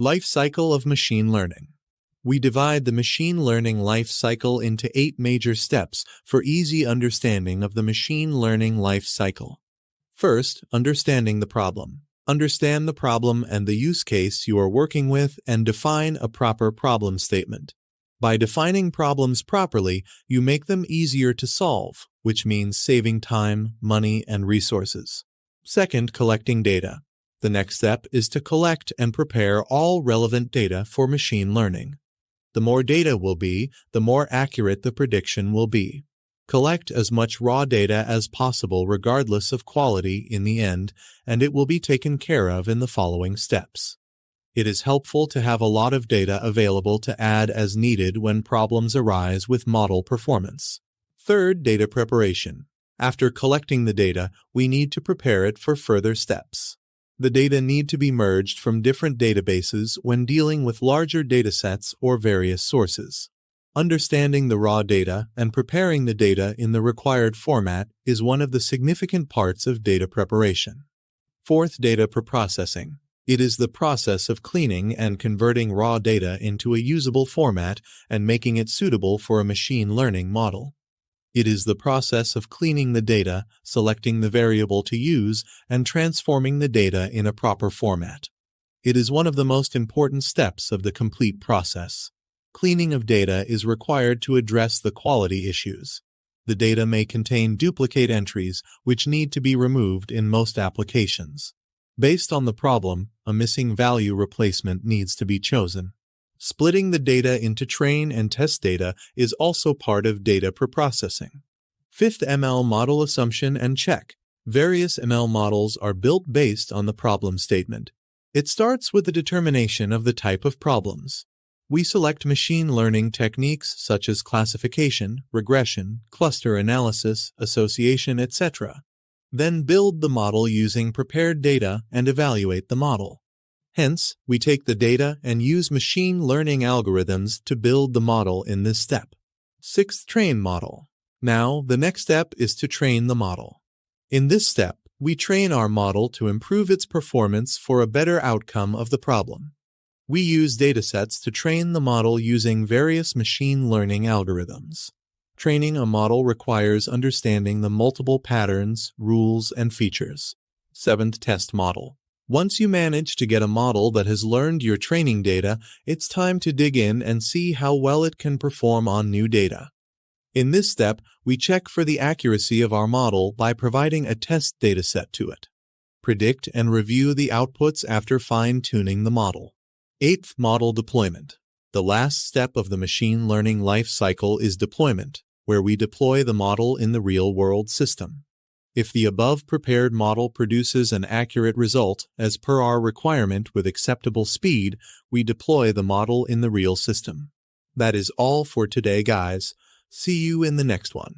Life cycle of machine learning. We divide the machine learning life cycle into 8 major steps for easy understanding of the machine learning life cycle. First, understanding the problem. Understand the problem and the use case you are working with and define a proper problem statement. By defining problems properly, you make them easier to solve, which means saving time, money, and resources. Second, collecting data. The next step is to collect and prepare all relevant data for machine learning. The more data will be, the more accurate the prediction will be. Collect as much raw data as possible regardless of quality in the end, and it will be taken care of in the following steps. It is helpful to have a lot of data available to add as needed when problems arise with model performance. Third, data preparation. After collecting the data, we need to prepare it for further steps. The data need to be merged from different databases when dealing with larger datasets or various sources. Understanding the raw data and preparing the data in the required format is one of the significant parts of data preparation. Fourth, data preprocessing. It is the process of cleaning and converting raw data into a usable format and making it suitable for a machine learning model. It is the process of cleaning the data, selecting the variable to use, and transforming the data in a proper format. It is one of the most important steps of the complete process. Cleaning of data is required to address the quality issues. The data may contain duplicate entries, which need to be removed in most applications. Based on the problem, a missing value replacement needs to be chosen. Splitting the data into train and test data is also part of data preprocessing. Fifth, ML model assumption and check. Various ML models are built based on the problem statement. It starts with the determination of the type of problems. We select machine learning techniques such as classification, regression, cluster analysis, association, etc. Then build the model using prepared data and evaluate the model. Hence, we take the data and use machine learning algorithms to build the model in this step. Sixth, train model. Now, the next step is to train the model. In this step, we train our model to improve its performance for a better outcome of the problem. We use datasets to train the model using various machine learning algorithms. Training a model requires understanding the multiple patterns, rules, and features. Seventh, test model. Once you manage to get a model that has learned your training data, it's time to dig in and see how well it can perform on new data. In this step, we check for the accuracy of our model by providing a test dataset to it. Predict and review the outputs after fine-tuning the model. Eighth, model deployment. The last step of the machine learning life cycle is deployment, where we deploy the model in the real-world system. If the above prepared model produces an accurate result as per our requirement with acceptable speed, we deploy the model in the real system. That is all for today, guys. See you in the next one.